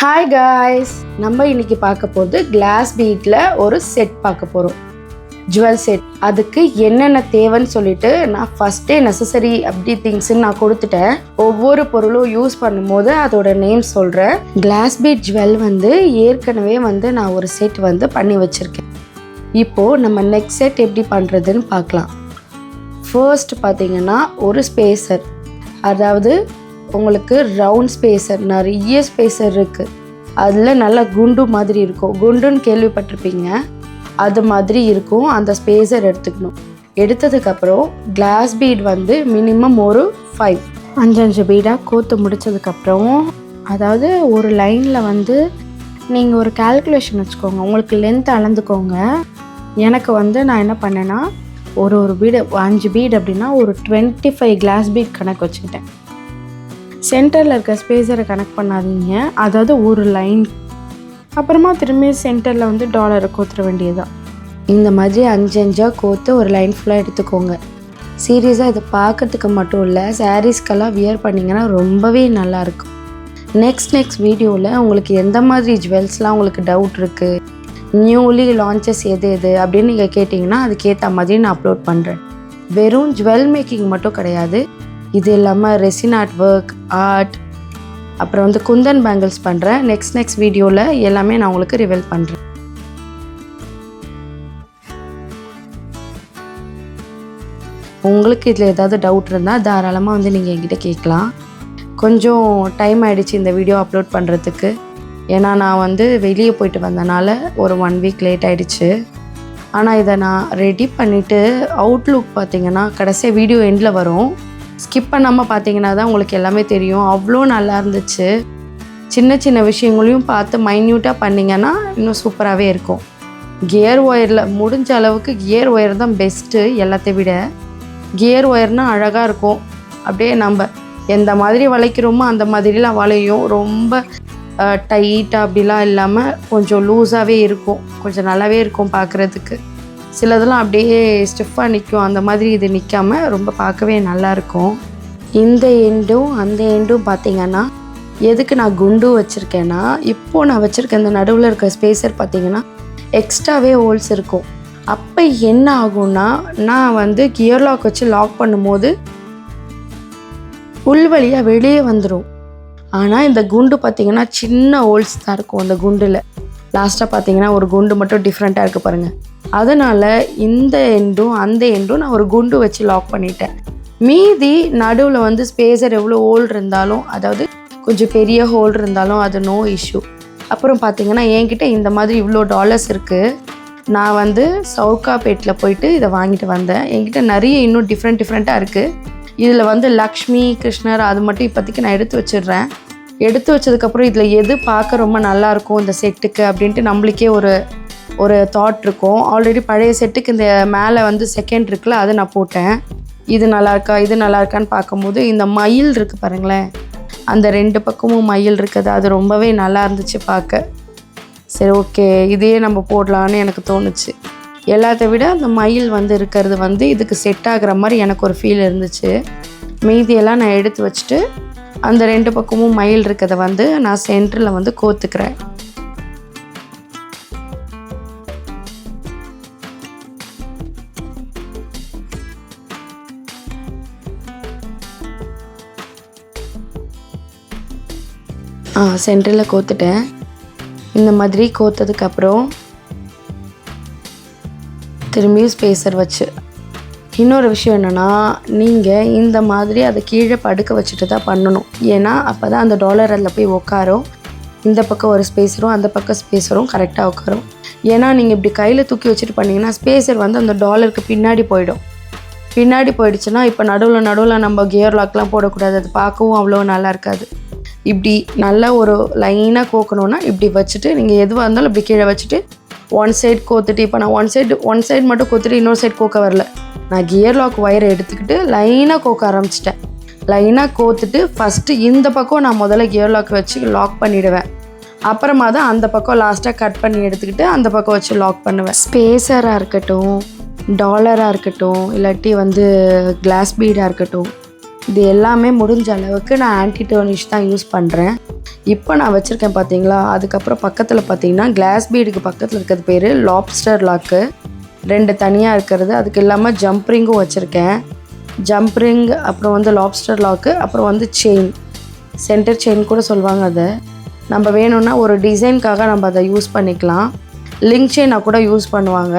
Hi guys, நம்ம இன்னைக்கு பார்க்க போகிறது கிளாஸ் பீட்டில் ஒரு செட் பார்க்க போகிறோம். Jewel set. அதுக்கு என்னென்ன தேவைன்னு சொல்லிட்டு நான் ஃபஸ்ட்டே நெசசரி அப்படி திங்ஸ்ன்னு நான் கொடுத்துட்டேன். ஒவ்வொரு பொருளும் யூஸ் பண்ணும்போது அதோட நேம் சொல்கிறேன். கிளாஸ் பீட் ஜுவல் ஏற்கனவே நான் ஒரு செட் பண்ணி வச்சுருக்கேன். இப்போது நம்ம நெக்ஸ்ட் செட் எப்படி பண்ணுறதுன்னு பார்க்கலாம். ஃபர்ஸ்ட் பார்த்தீங்கன்னா ஒரு ஸ்பேசர், அதாவது உங்களுக்கு ரவுண்ட் ஸ்பேசர், நிறைய ஸ்பேசர் இருக்குது. அதில் நல்லா குண்டு மாதிரி இருக்கும். குண்டுன்னு கேள்விப்பட்டிருப்பீங்க, அது மாதிரி இருக்கும். அந்த ஸ்பேசர் எடுத்துக்கணும். எடுத்ததுக்கப்புறம் கிளாஸ் பீட் மினிமம் ஒரு 5 பீடாக கோத்து முடித்ததுக்கப்புறம், அதாவது ஒரு லைனில் நீங்கள் ஒரு கால்குலேஷன் வச்சுக்கோங்க. உங்களுக்கு லென்த் அளந்துக்கோங்க. எனக்கு நான் என்ன பண்ணேன்னா, ஒரு பீடு 5 பீடு அப்படின்னா ஒரு 25 கிளாஸ் பீட் கணக்கு வச்சுக்கிட்டேன். சென்டரில் இருக்க ஸ்பேஸரை கனெக்ட் பண்ணாதீங்க, அதாவது ஒரு லைன். அப்புறமா திரும்பி சென்டரில் டாலரை கோத்துற வேண்டியதுதான். இந்த மாதிரி 5 கோத்து ஒரு லைன் ஃபுல்லாக எடுத்துக்கோங்க. சீரியஸாக இது பார்க்கறதுக்கு மட்டும் இல்லை, சாரீஸ்க்கெல்லாம் வியர் பண்ணிங்கன்னா ரொம்பவே நல்லாயிருக்கும். நெக்ஸ்ட் வீடியோவில் உங்களுக்கு எந்த மாதிரி ஜுவல்ஸ்லாம் உங்களுக்கு டவுட் இருக்குது, நியூலி லான்ச்சஸ் எது அப்படின்னு நீங்கள் கேட்டிங்கன்னா அதுக்கேற்ற மாதிரி நான் அப்லோட் பண்ணுறேன். வெறும் ஜுவல் மேக்கிங் மட்டும் கிடையாது, இது இல்லாமல் ரெசின் ஆர்ட் ஒர்க், ஆர்ட், அப்புறம் குந்தன் பேங்கிள்ஸ் பண்ணுறேன். நெக்ஸ்ட் வீடியோவில் எல்லாமே நான் உங்களுக்கு ரிவீல் பண்ணுறேன். உங்களுக்கு இதில் ஏதாவது டவுட் இருந்தால் தாராளமாக நீங்கள் என்கிட்ட கேட்கலாம். கொஞ்சம் டைம் ஆகிடுச்சு இந்த வீடியோ அப்லோட் பண்ணுறதுக்கு. ஏன்னா நான் வெளியே போயிட்டு வந்தனால ஒரு 1 வீக் லேட் ஆகிடுச்சு. ஆனால் இதை நான் ரெடி பண்ணிவிட்டு அவுட்லுக் பார்த்திங்கன்னா கடைசியாக வீடியோ எண்டில் வரும். ஸ்கிப் பண்ணாமல் பார்த்தீங்கன்னா தான் உங்களுக்கு எல்லாமே தெரியும். அவ்வளோ நல்லா இருந்துச்சு. சின்ன விஷயங்களையும் பார்த்து மைன்யூட்டாக பண்ணிங்கன்னா இன்னும் சூப்பராகவே இருக்கும். கியர் ஒயரில் முடிஞ்ச அளவுக்கு கியர் ஒயர் தான் பெஸ்ட்டு. எல்லாத்தையும் விட கியர் ஒயர்னால் அழகாக இருக்கும். அப்படியே நம்ம எந்த மாதிரி வளைக்கிறோமோ அந்த மாதிரிலாம் வளையும். ரொம்ப டைட்டாக அப்படிலாம் இல்லாமல் கொஞ்சம் லூஸாகவே இருக்கும். கொஞ்சம் நல்லாவே இருக்கும் பார்க்குறதுக்கு. சிலதெல்லாம் அப்படியே ஸ்டிஃபாக நிற்கும். அந்த மாதிரி இது நிற்காமல் ரொம்ப பார்க்கவே நல்லாயிருக்கும். இந்த எண்டும் அந்த எண்டும் பார்த்திங்கன்னா எதுக்கு நான் குண்டு வச்சுருக்கேன்னா, இப்போது நான் வச்சுருக்க இந்த நடுவில் இருக்க ஸ்பேசர் பார்த்திங்கன்னா எக்ஸ்ட்ராவே ஹோல்ஸ் இருக்கும். அப்போ என்ன ஆகும்னா, நான் கியர் லாக் வச்சு லாக் பண்ணும்போது உள் வழியாக வெளியே வந்துடும். ஆனால் இந்த குண்டு பார்த்திங்கன்னா சின்ன ஹோல்ஸ் தான் இருக்கும். அந்த குண்டில் லாஸ்ட்டாக பார்த்திங்கன்னா ஒரு குண்டு மட்டும் டிஃப்ரெண்ட்டாக இருக்குது பாருங்கள். அதனால் இந்த எண்டும் அந்த எண்டும் நான் ஒரு குண்டு வச்சு லாக் பண்ணிட்டேன். மீதி நடுவில் ஸ்பேசர் எவ்வளோ ஹோல் இருந்தாலும், அதாவது கொஞ்சம் பெரிய ஹோல் இருந்தாலும் அது நோ இஷ்யூ. அப்புறம் பார்த்திங்கன்னா என்கிட்ட இந்த மாதிரி இவ்வளோ டாலர்ஸ் இருக்குது. நான் சவுகாப்பேட்டில் போயிட்டு இதை வாங்கிட்டு வந்தேன். என்கிட்ட நிறைய இன்னும் டிஃப்ரெண்ட்டாக இருக்குது. இதில் லக்ஷ்மி, கிருஷ்ணர் அது மட்டும் இப்போதைக்கு நான் எடுத்து வச்சிடுறேன். எடுத்து வச்சதுக்கப்புறம் இதில் எது பார்க்க ரொம்ப நல்லாயிருக்கும் இந்த செட்டுக்கு அப்படின்ட்டு நம்மளுக்கே ஒரு தாட் இருக்கும். ஆல்ரெடி பழைய செட்டுக்கு இந்த மேலே செகண்ட் இருக்குல்ல, அதை நான் போட்டேன். இது நல்லாயிருக்கான்னு பார்க்கும்போது இந்த மயில் இருக்குது பாருங்களேன், அந்த 2 பக்கமும் மயில் இருக்குது. அது ரொம்பவே நல்லா இருந்துச்சு பார்க்க. சரி, ஓகே, இதையே நம்ம போடலான்னு எனக்கு தோணுச்சு. எல்லாத்த விட அந்த மயில் இருக்கிறது இதுக்கு செட் ஆகிற மாதிரி எனக்கு ஒரு ஃபீல் இருந்துச்சு. மீதியெல்லாம் நான் எடுத்து வச்சுட்டு அந்த 2 பக்கமும் மயில் இருக்கிறத நான் சென்டரில் கோத்துக்கிறேன். சென்டரில் கோத்துட்டேன். இந்த மாதிரி கோத்ததுக்கப்புறம் திரும்பியும் ஸ்பேசர் வச்சு, இன்னொரு விஷயம் என்னென்னா, நீங்கள் இந்த மாதிரி அதை கீழே படுக்க வச்சுட்டு தான் பண்ணணும். ஏன்னா அப்போ தான் அந்த டாலர் அதில் போய் உட்காரும். இந்த பக்கம் ஒரு ஸ்பேஸரும் அந்த பக்கம் ஸ்பேஸரும் கரெக்டாக உட்காரும். ஏன்னா நீங்கள் இப்படி கையில் தூக்கி வச்சுட்டு பண்ணிங்கன்னா ஸ்பேசர் அந்த டாலருக்கு பின்னாடி போயிடும். பின்னாடி போயிடுச்சுன்னா இப்போ நடுவில் நம்ம கியர் லாக்லாம் போடக்கூடாது. அது பார்க்கவும் அவ்வளோ நல்லா இருக்காது. இப்படி நல்லா ஒரு லைனாக கோக்கணுன்னா இப்படி வச்சுட்டு, நீங்கள் எதுவாக இருந்தாலும் இப்படி கீழே வச்சுட்டு ஒன் சைடு கோத்துட்டு, இப்போ நான் ஒன் சைடு மட்டும் கோத்துட்டு இன்னொரு சைடு கோக்க வரல. நான் கியர் லாக் ஒயரை எடுத்துக்கிட்டு லைனாக கோக்க ஆரம்பிச்சிட்டேன். லைனாக கோத்துட்டு ஃபஸ்ட்டு இந்த பக்கம் நான் முதல்ல கியர் லாக் வச்சு லாக் பண்ணிவிடுவேன். அப்புறமா தான் அந்த பக்கம் லாஸ்ட்டாக கட் பண்ணி எடுத்துக்கிட்டு அந்த பக்கம் வச்சு லாக் பண்ணுவேன். ஸ்பேசராக இருக்கட்டும், டாலராக இருக்கட்டும், இல்லாட்டி கிளாஸ் பீடாக இருக்கட்டும், இது எல்லாமே முடிஞ்ச அளவுக்கு நான் ஆன்டி டர்னிஷ் தான் யூஸ் பண்ணுறேன். இப்போ நான் வச்சுருக்கேன் பார்த்தீங்களா. அதுக்கப்புறம் பக்கத்தில் பார்த்தீங்கன்னா கிளாஸ் பீடுக்கு பக்கத்தில் இருக்கிறது பேர் லாப்ஸ்டர் லாக்கு, 2 தனியாக இருக்கிறது. அதுக்கு இல்லாமல் ஜம்ப் ரிங்கும் வச்சுருக்கேன். ஜம்ப் ரிங், அப்புறம் வந்து லாப்ஸ்டர் லாக்கு, அப்புறம் வந்து செயின், சென்டர் செயின் கூட சொல்லுவாங்க. அதை நம்ம வேணும்னா ஒரு டிசைனுக்காக நம்ம அதை யூஸ் பண்ணிக்கலாம். லிங்க் செயினாக கூட யூஸ் பண்ணுவாங்க.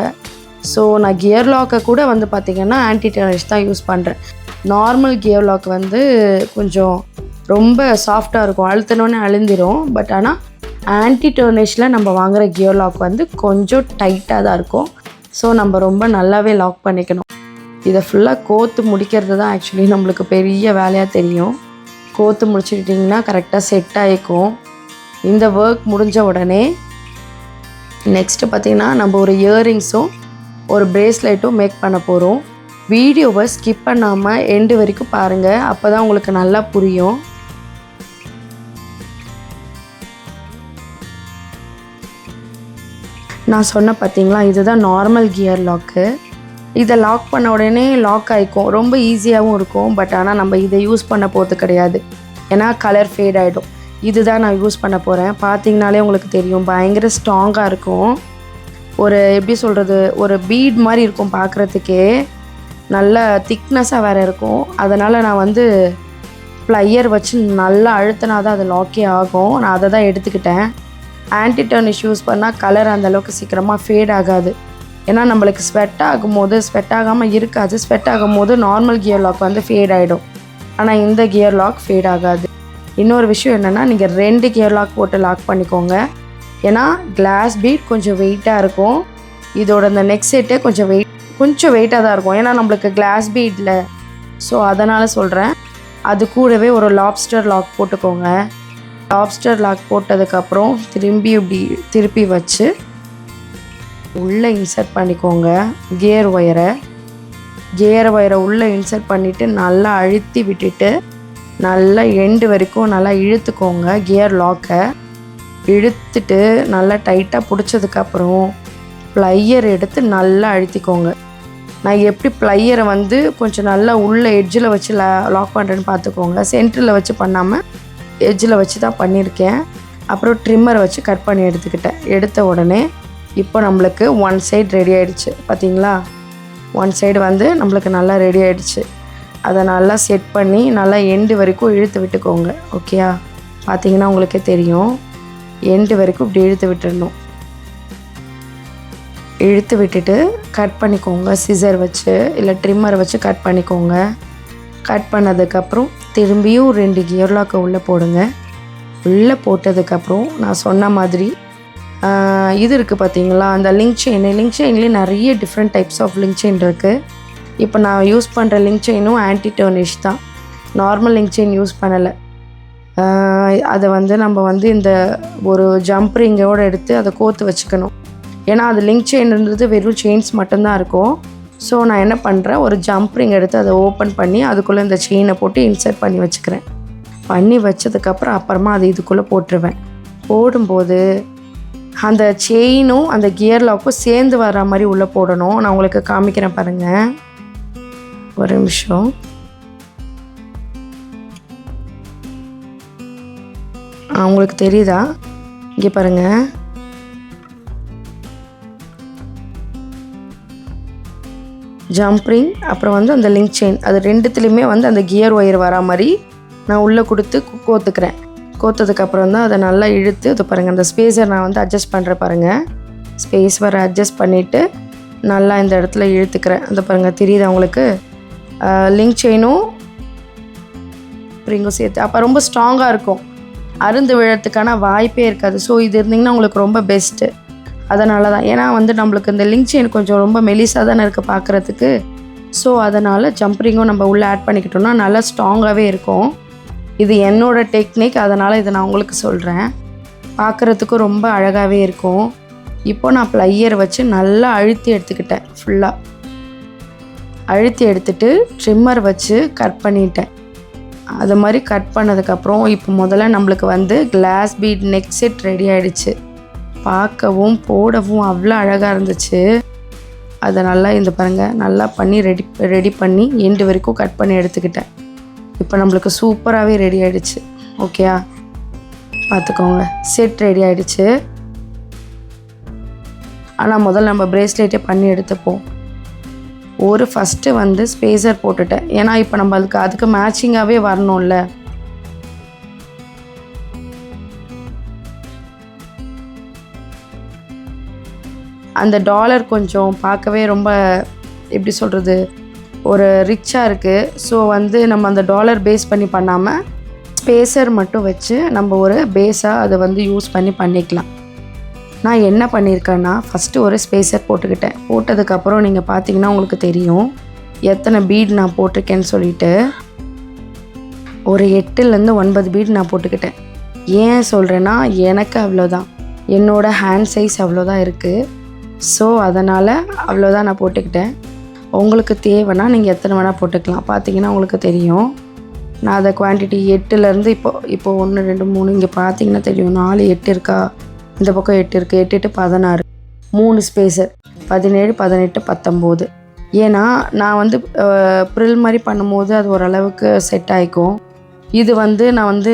ஸோ நான் கியர் லாக்கை கூட வந்து பார்த்திங்கன்னா ஆன்டி டர்னிஷ் தான் யூஸ் பண்ணுறேன். நார்மல் கியர் லாக் வந்து கொஞ்சம் ரொம்ப சாஃப்டாக இருக்கும், அழுத்தினோன்னே அழுந்திரும். பட் ஆனால் ஆன்டி டர்னிஷில் நம்ம வாங்குகிற கியர் லாக் வந்து கொஞ்சம் டைட்டாக தான் இருக்கும். ஸோ நம்ம ரொம்ப நல்லாவே லாக் பண்ணிக்கணும். இதை ஃபுல்லாக கோத்து முடிக்கிறது தான் ஆக்சுவலி நம்மளுக்கு பெரிய வேலையாக தெரியும். கோத்து முடிச்சுக்கிட்டிங்கன்னா கரெக்டாக செட் ஆகிக்கும். இந்த ஒர்க் முடிஞ்ச உடனே நெக்ஸ்ட்டு பார்த்திங்கன்னா நம்ம ஒரு இயரிங்ஸும் ஒரு ப்ரேஸ்லெட்டும் மேக் பண்ண போகிறோம். வீடியோவை ஸ்கிப் பண்ணாமல் எண்டு வரைக்கும் பாருங்கள், அப்போ தான் உங்களுக்கு நல்லா புரியும். நான் சொன்ன பார்த்தீங்களா, இதுதான் நார்மல் கியர் லாக்கு. இதை லாக் பண்ண உடனே லாக் ஆகிக்கும், ரொம்ப ஈஸியாகவும் இருக்கும். பட் ஆனால் நம்ம இதை யூஸ் பண்ண போகிறது கிடையாது, ஏன்னா கலர் ஃபேட் ஆகிடும். இதுதான் நான் யூஸ் பண்ண போகிறேன். பார்த்தீங்கனாலே உங்களுக்கு தெரியும், பயங்கர ஸ்ட்ராங்காக இருக்கும். ஒரு எப்படி சொல்கிறது, ஒரு பீட் மாதிரி இருக்கும் பார்க்குறதுக்கே, நல்ல திக்னஸாக வேறு இருக்கும். அதனால் நான் வந்து ப்ளையர் வச்சு நல்லா அழுத்தினா தான் அது லாக்கே ஆகும். நான் அதை தான் எடுத்துக்கிட்டேன். ஆன்டி டர்னிஷ் யூஸ் பண்ணால் கலர் அந்தளவுக்கு சீக்கிரமாக ஃபேட் ஆகாது. ஏன்னா நம்மளுக்கு ஸ்வெட் ஆகும்போது ஸ்வெட் ஆகாமல் இருக்காது. ஸ்வெட் ஆகும்போது நார்மல் கியர் லாக் வந்து ஃபேட் ஆகிடும். ஆனால் இந்த கியர் லாக் ஃபேட் ஆகாது. இன்னொரு விஷயம் என்னென்னா, நீங்கள் 2 கியர் லாக் போட்டு லாக் பண்ணிக்கோங்க. ஏன்னா கிளாஸ் பீட் கொஞ்சம் வெயிட்டாக இருக்கும். இதோட இந்த நெக் செட்டே கொஞ்சம் வெயிட்டாக தான் இருக்கும், ஏன்னா நம்மளுக்கு கிளாஸ் பீட்டில். ஸோ அதனால் சொல்கிறேன். அது கூடவே ஒரு லாப்ஸ்டர் லாக் போட்டுக்கோங்க. லாப்ஸ்டர் லாக் போட்டதுக்கப்புறம் திருப்பி வச்சு உள்ளே இன்சர்ட் பண்ணிக்கோங்க. கியர் ஒயரை உள்ளே இன்சர்ட் பண்ணிவிட்டு நல்லா அழுத்தி விட்டுட்டு நல்லா எண்டு வரைக்கும் நல்லா இழுத்துக்கோங்க. கியர் லாக்கை இழுத்துட்டு நல்லா டைட்டாக பிடிச்சதுக்கப்புறம் ப்ளையர் எடுத்து நல்லா அழுத்திக்கோங்க. நான் எப்படி ப்ளையரை வந்து கொஞ்சம் நல்லா உள்ளே எட்ஜில் வச்சு லாக் பண்ணுறேன்னு பார்த்துக்கோங்க. சென்டரில் வச்சு பண்ணாமல் எட்ஜில் வச்சு தான் பண்ணியிருக்கேன். அப்புறம் ட்ரிம்மரை வச்சு கட் பண்ணி எடுத்த உடனே இப்போ நம்மளுக்கு 1 சைடு ரெடி ஆகிடுச்சு. பார்த்தீங்களா, 1 சைடு வந்து நம்மளுக்கு நல்லா ரெடி ஆகிடுச்சு. அதை நல்லா செட் பண்ணி நல்லா எண்டு வரைக்கும் இழுத்து விட்டுக்கோங்க. ஓகேயா, பார்த்தீங்கன்னா உங்களுக்கே தெரியும், எண்டு வரைக்கும் இப்படி இழுத்து விட்டுடணும். இழுத்து விட்டுட்டு கட் பண்ணிக்கோங்க. சிசர் வச்சு இல்லை ட்ரிம்மரை வச்சு கட் பண்ணிக்கோங்க. கட் பண்ணதுக்கப்புறம் திரும்பியும் 2 கியர் லாக்கை உள்ளே போடுங்க. உள்ளே போட்டதுக்கப்புறம் நான் சொன்ன மாதிரி இது இருக்குது பார்த்தீங்களா, அந்த லிங்க் செயின்லேயே நிறைய different types of link chain இருக்குது. இப்போ நான் யூஸ் பண்ணுற லிங்க் செயினும் ஆன்டி டர்னிஷ் தான், நார்மல் லிங்க் செயின் யூஸ் பண்ணலை. அதை வந்து நம்ம வந்து இந்த ஒரு ஜம்ப் ரிங்கோடு எடுத்து அதை கோத்து வச்சுக்கணும். ஏன்னா அது லிங்க் செயின்ன்றது வெறும் செயின்ஸ் மட்டும்தான் இருக்கும். ஸோ நான் என்ன பண்ணுறேன், ஒரு ஜம்ப் ரிங் எடுத்து அதை ஓப்பன் பண்ணி அதுக்குள்ளே இந்த செயினை போட்டு இன்சர்ட் பண்ணி வச்சுக்கிறேன். பண்ணி வச்சதுக்கப்புறம் அப்புறமா அது இதுக்குள்ளே போட்டுருவேன். போடும்போது அந்த செயினும் அந்த கியர் லாக்கும் சேர்ந்து வர மாதிரி உள்ளே போடணும். நான் உங்களுக்கு காமிக்கிறேன் பாருங்கள், ஒரு நிமிஷம். உங்களுக்கு தெரியுதா, இங்கே பாருங்கள். ஜம்ப்ரிங் அப்புறம் வந்து அந்த லிங்க் செயின், அது 2துலேயுமே வந்து அந்த கியர் ஒயர் வர மாதிரி நான் உள்ளே கொடுத்து கோத்துக்கிறேன். கோத்ததுக்கப்புறம் தான் அதை நல்லா இழுத்து, அது பாருங்கள், அந்த ஸ்பேஸை நான் வந்து அட்ஜஸ்ட் பண்ணுறேன் பாருங்கள். ஸ்பேஸ் வர அட்ஜஸ்ட் பண்ணிவிட்டு நல்லா இந்த இடத்துல இழுத்துக்கிறேன். அந்த பாருங்கள், தெரியுது உங்களுக்கு, லிங்க் செயினும் ரிங்கும் சேர்த்து. அப்போ ரொம்ப ஸ்ட்ராங்காக இருக்கும், அருந்து விழறதுக்கான வாய்ப்பே இருக்காது. ஸோ இது இருந்திங்கன்னா உங்களுக்கு ரொம்ப பெஸ்ட்டு. அதனால தான், ஏன்னா வந்து நம்மளுக்கு இந்த லிங்க் செயின் கொஞ்சம் ரொம்ப மெலிசாக தானே இருக்குது பார்க்குறதுக்கு. ஸோ அதனால் ஜம்ப்ரிங்கும் நம்ம உள்ளே ஆட் பண்ணிக்கிட்டோம்னா நல்லா ஸ்ட்ராங்காகவே இருக்கும். இது என்னோடய டெக்னிக், அதனால் இதை நான் உங்களுக்கு சொல்கிறேன். பார்க்குறதுக்கும் ரொம்ப அழகாகவே இருக்கும். இப்போ நான் ப்ளையர் வச்சு நல்லா அழுத்தி எடுத்துக்கிட்டேன். ஃபுல்லாக அழுத்தி எடுத்துகிட்டு ட்ரிம்மர் வச்சு கட் பண்ணிட்டேன். அது மாதிரி கட் பண்ணதுக்கப்புறம் இப்போ முதல்ல நம்மளுக்கு வந்து glass bead neck set ready ஆகிடுச்சு. பார்க்கவும் போடவும் அவ்வளோ அழகாக இருந்துச்சு. அதை நல்லா இந்த பாருங்கள் நல்லா பண்ணி ரெடி பண்ணி எண்டு வரைக்கும் கட் பண்ணி எடுத்துக்கிட்டேன். இப்போ நம்மளுக்கு சூப்பராகவே ரெடி ஆகிடுச்சு. ஓகேயா, பார்த்துக்கோங்க, செட் ரெடி ஆகிடுச்சு. ஆனால் முதல்ல நம்ம பிரேஸ்லெட்டே பண்ணி எடுத்துப்போம். ஒரு ஃபஸ்ட்டு வந்து ஸ்பேசர் போட்டுட்டேன், ஏன்னா இப்போ நம்ம அதுக்கு மேட்சிங்காகவே வரணும்ல. அந்த டாலர் கொஞ்சம் பார்க்கவே ரொம்ப எப்படி சொல்கிறது, ஒரு ரிச்சாக இருக்குது. ஸோ வந்து நம்ம அந்த டாலர் பேஸ் பண்ணி பண்ணாமல் ஸ்பேசர் மட்டும் வச்சு நம்ம ஒரு பேஸாக அதை வந்து யூஸ் பண்ணிக்கலாம். நான் என்ன பண்ணியிருக்கேன்னா, ஃபஸ்ட்டு ஒரு ஸ்பேசர் போட்டுக்கிட்டேன். போட்டதுக்கப்புறம் நீங்கள் பார்த்தீங்கன்னா உங்களுக்கு தெரியும் எத்தனை பீட் நான் போட்டிருக்கேன்னு சொல்லிட்டு. ஒரு 8லேருந்து 9 பீட் நான் போட்டுக்கிட்டேன். ஏன் சொல்கிறேன்னா, எனக்கு அவ்வளோதான், என்னோடய ஹேண்ட் சைஸ் அவ்வளோதான் இருக்குது. ஸோ அதனால் அவ்வளோதான் நான் போட்டுக்கிட்டேன். உங்களுக்கு தேவைன்னா நீங்கள் எத்தனை வேணால் போட்டுக்கலாம். பார்த்தீங்கன்னா உங்களுக்கு தெரியும் நான் அதை குவான்டிட்டி 8லேருந்து இப்போ 1 2 3 இங்கே பார்த்தீங்கன்னா தெரியும் 4 8 இருக்கா, இந்த பக்கம் 8 இருக்குது, 8 8 16, 3 ஸ்பேசர் 17 18 19. ஏன்னா நான் வந்து ப்ரில் மாதிரி பண்ணும்போது அது ஓரளவுக்கு செட் ஆகிக்கும். இது வந்து நான் வந்து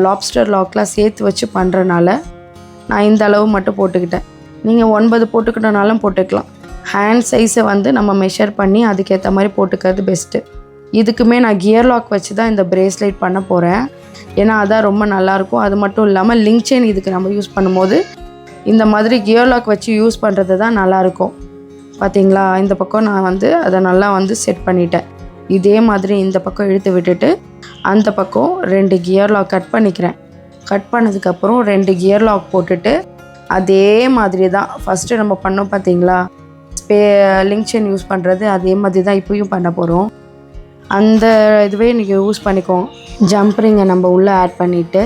லாப்ஸ்டர் லாக்லாம் சேர்த்து வச்சு பண்ணுறனால நான் இந்த அளவு மட்டும் போட்டுக்கிட்டேன். நீங்கள் 9 போட்டுக்கிட்டனாலும் போட்டுக்கலாம். ஹேண்ட் சைஸை வந்து நம்ம மெஷர் பண்ணி அதுக்கேற்ற மாதிரி போட்டுக்கிறது பெஸ்ட்டு. இதுக்குமே நான் கியர் லாக் வச்சு தான் இந்த பிரேஸ்லெட் பண்ண போகிறேன், ஏன்னா அதான் ரொம்ப நல்லாயிருக்கும். அது மட்டும் இல்லாமல் லிங்க் செயின் இதுக்கு நம்ம யூஸ் பண்ணும்போது இந்த மாதிரி கியர் லாக் வச்சு யூஸ் பண்ணுறது தான் நல்லாயிருக்கும். பார்த்தீங்களா, இந்த பக்கம் நான் வந்து அதை நல்லா வந்து செட் பண்ணிட்டேன். இதே மாதிரி இந்த பக்கம் இழுத்து விட்டுட்டு அந்த பக்கம் 2 கியர் லாக் கட் பண்ணிக்கிறேன். கட் பண்ணதுக்கப்புறம் 2 கியர் லாக் போட்டுட்டு அதே மாதிரி தான் ஃபஸ்ட்டு நம்ம பண்ணோம் பார்த்தீங்களா, லிங்க் செயின் யூஸ் பண்ணுறது, அதே மாதிரி தான் இப்போயும் பண்ண போகிறோம். அந்த இதுவே நீங்கள் யூஸ் பண்ணிக்கோங்க. ஜம்ப் ரிங்கை நம்ம உள்ளே ஆட் பண்ணிவிட்டு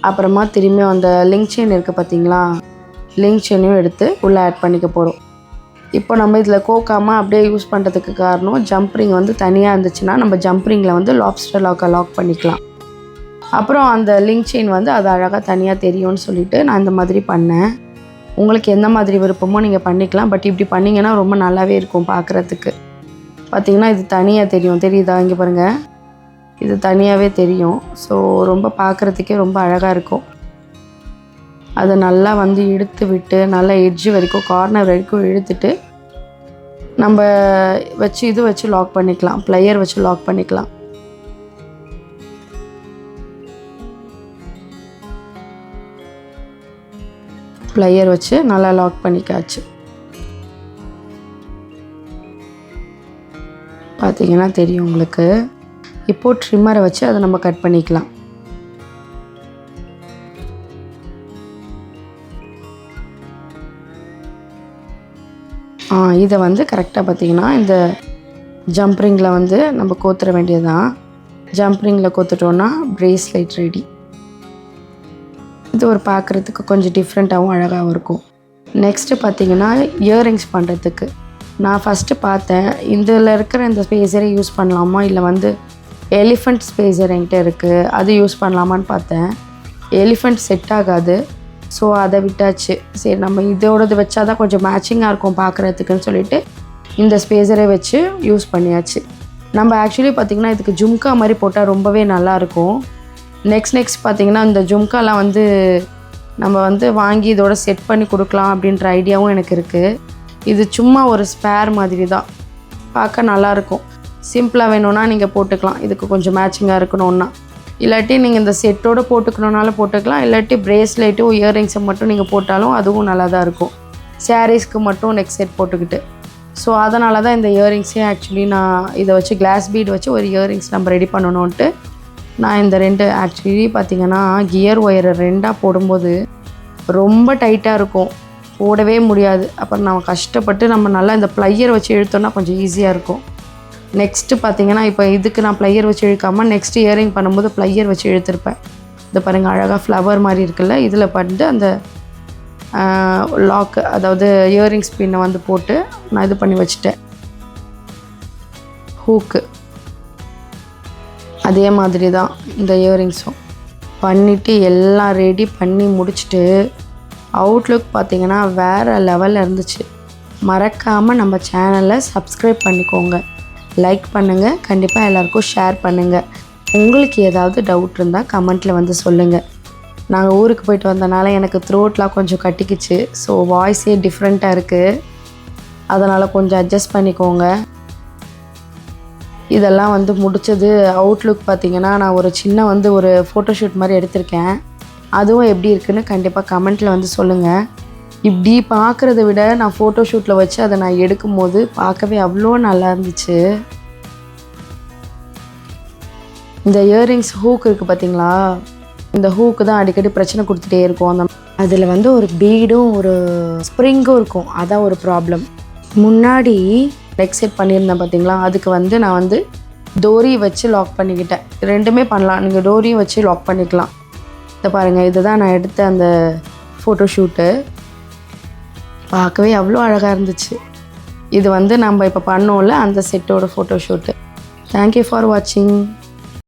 அப்புறமா திரும்பியும் அந்த லிங்க் செயின் இருக்குது பார்த்தீங்களா, லிங்க் செயினையும் எடுத்து உள்ளே ஆட் பண்ணிக்க போகிறோம். இப்போ நம்ம இதில் கோக்காமல் அப்படியே யூஸ் பண்ணுறதுக்கு காரணம், ஜம்ப் ரிங் வந்து தனியாக இருந்துச்சுன்னா நம்ம ஜம்ப் ரிங்கில் வந்து லாப்ஸ்டர் லாக்கை லாக் பண்ணிக்கலாம். அப்புறம் அந்த லிங்க் செயின் வந்து அது அழகாக தனியாக தெரியும்னு சொல்லிவிட்டு நான் இந்த மாதிரி பண்ணேன். உங்களுக்கு எந்த மாதிரி விருப்பமோ நீங்கள் பண்ணிக்கலாம். பட் இப்படி பண்ணிங்கன்னா ரொம்ப நல்லாவே இருக்கும் பார்க்குறதுக்கு. பார்த்திங்கன்னா இது தனியாக தெரியுதா, இங்கே பாருங்கள், இது தனியாகவே தெரியும். ஸோ ரொம்ப பார்க்குறதுக்கே ரொம்ப அழகாக இருக்கும். அதை நல்லா வந்து இழுத்து விட்டு நல்லா எட்ஜு வரைக்கும் கார்னர் வரைக்கும் இழுத்துட்டு நம்ம வச்சு லாக் பண்ணிக்கலாம். ப்ளையர் வச்சு லாக் பண்ணிக்கலாம். ப்ளையர் வச்சு நல்லா லாக் பண்ணிக்காச்சு. பார்த்தீங்கன்னா தெரியும் உங்களுக்கு. இப்போது ட்ரிம்மரை வச்சு அதை நம்ம கட் பண்ணிக்கலாம். இதை வந்து கரெக்டாக பார்த்தீங்கன்னா இந்த ஜம்ப் ரிங்கில் வந்து நம்ம கோத்துற வேண்டியது தான். ஜம்ப் ரிங்கில் கோத்துட்டோன்னா பிரேஸ்லெட் ரெடி. இது ஒரு பார்க்குறதுக்கு கொஞ்சம் டிஃப்ரெண்ட்டாகவும் அழகாகவும் இருக்கும். நெக்ஸ்ட்டு பார்த்திங்கன்னா இயரிங்ஸ் பண்ணுறதுக்கு நான் ஃபஸ்ட்டு பார்த்தேன், இதில் இருக்கிற இந்த ஸ்பேசரை யூஸ் பண்ணலாமா, இல்லை வந்து எலிஃபண்ட் ஸ்பேசர் என்கிட்ட இருக்குது அது யூஸ் பண்ணலாமான்னு பார்த்தேன். எலிஃபண்ட் செட் ஆகாது, ஸோ அதை விட்டாச்சு. சரி, நம்ம இதோடது வச்சா தான் கொஞ்சம் மேட்சிங்காக இருக்கும் பார்க்குறதுக்குன்னு சொல்லிட்டு இந்த ஸ்பேசரை வச்சு யூஸ் பண்ணியாச்சு. நம்ம ஆக்சுவலி பார்த்திங்கன்னா இதுக்கு ஜும்கா மாதிரி போட்டால் ரொம்பவே நல்லாயிருக்கும். நெக்ஸ்ட் பார்த்திங்கன்னா இந்த ஜும்காலாம் வந்து நம்ம வந்து வாங்கி இதோட செட் பண்ணி கொடுக்கலாம் அப்படின்ற ஐடியாவும் எனக்கு இருக்குது. இது சும்மா ஒரு ஸ்பேர் மாதிரி தான், பார்க்க நல்லாயிருக்கும். சிம்பிளாக வேணும்னா நீங்கள் போட்டுக்கலாம், இதுக்கு கொஞ்சம் மேட்சிங்காக இருக்கணும்னா. இல்லாட்டி நீங்கள் இந்த செட்டோடு போட்டுக்கணுன்னாலும் போட்டுக்கலாம், இல்லாட்டி பிரேஸ்லெட்டும் இயரிங்ஸை மட்டும் நீங்கள் போட்டாலும் அதுவும் நல்லா தான் இருக்கும். சாரீஸ்க்கு மட்டும் நெக்ஸ்ட் செட் போட்டுக்கிட்டு. ஸோ அதனால தான் இந்த இயரிங்ஸே ஆக்சுவலி நான் இதை வச்சு கிளாஸ் பீட் வச்சு ஒரு இயரிங்ஸ் நம்ம ரெடி பண்ணணுன்ட்டு நான் இந்த 2 ஆக்சுவலி பார்த்திங்கன்னா கியர் ஒயரை 2ஆக போடும்போது ரொம்ப டைட்டாக இருக்கும், போடவே முடியாது. அப்புறம் நம்ம கஷ்டப்பட்டு நம்ம நல்லா இந்த ப்ளையர் வச்சு இழுத்தோன்னா கொஞ்சம் ஈஸியாக இருக்கும். நெக்ஸ்ட்டு பார்த்திங்கன்னா இப்போ இதுக்கு நான் ப்ளையர் வச்சு இழுக்காமல் நெக்ஸ்ட் இயரிங் பண்ணும்போது ப்ளையர் வச்சு இழுத்துருப்பேன். இது பாருங்கள் அழகாக ஃப்ளவர் மாதிரி இருக்குல்ல, இதில் பண்ணிட்டு அந்த லாக்கு அதாவது இயரிங்ஸ் பின்னை வந்து போட்டு நான் இது பண்ணி வச்சுட்டேன். ஹூக்கு அதே மாதிரி தான் இந்த இயரிங்ஸும் பண்ணிவிட்டு எல்லாம் ரெடி பண்ணி முடிச்சுட்டு அவுட்லுக் பார்த்திங்கன்னா வேறு லெவலில் இருந்துச்சு. மறக்காமல் நம்ம சேனலை சப்ஸ்கிரைப் பண்ணிக்கோங்க, லைக் பண்ணுங்கள், கண்டிப்பாக எல்லாருக்கும் ஷேர் பண்ணுங்கள். உங்களுக்கு ஏதாவது டவுட் இருந்தால் கமெண்ட்டில் வந்து சொல்லுங்கள். நாங்கள் ஊருக்கு போயிட்டு வந்தனால எனக்கு த்ரோட்லாம் கொஞ்சம் கட்டிக்கிச்சு. ஸோ வாய்ஸே டிஃப்ரெண்ட்டாக இருக்குது. அதனால் கொஞ்சம் அட்ஜஸ்ட் பண்ணிக்கோங்க. இதெல்லாம் வந்து முடித்தது அவுட்லுக் பார்த்திங்கன்னா, நான் ஒரு சின்ன ஒரு ஃபோட்டோஷூட் மாதிரி எடுத்திருக்கேன். அதுவும் எப்படி இருக்குன்னு கண்டிப்பாக கமெண்ட்டில் வந்து சொல்லுங்கள். இப்படி பார்க்குறத விட நான் ஃபோட்டோஷூட்டில் வச்சு அதை நான் எடுக்கும்போது பார்க்கவே அவ்வளோ நல்லா இருந்துச்சு. இந்த இயரிங்ஸ் ஹூக் இருக்குது பார்த்தீங்களா, இந்த ஹூக்கு தான் அடிக்கடி பிரச்சனை கொடுத்துட்டே இருக்கும். அதில் ஒரு பீடும் ஒரு ஸ்ப்ரிங்கும் இருக்கும். அதான் ஒரு ப்ராப்ளம். முன்னாடி நெக் செட் பண்ணியிருந்தேன் பார்த்தீங்களா, அதுக்கு நான் டோரி வச்சு லாக் பண்ணிக்கிட்டேன். ரெண்டுமே பண்ணலாம், நீங்கள் டோரியும் வச்சு லாக் பண்ணிக்கலாம். இதை பாருங்கள், இதுதான் நான் எடுத்த அந்த ஃபோட்டோஷூட்டு. பார்க்கவே அவ்வளோ அழகாக இருந்துச்சு. இது நம்ம இப்போ பண்ணோம்ல அந்த செட்டோட ஃபோட்டோஷூட்டு. தேங்க்யூ ஃபார் வாட்சிங்.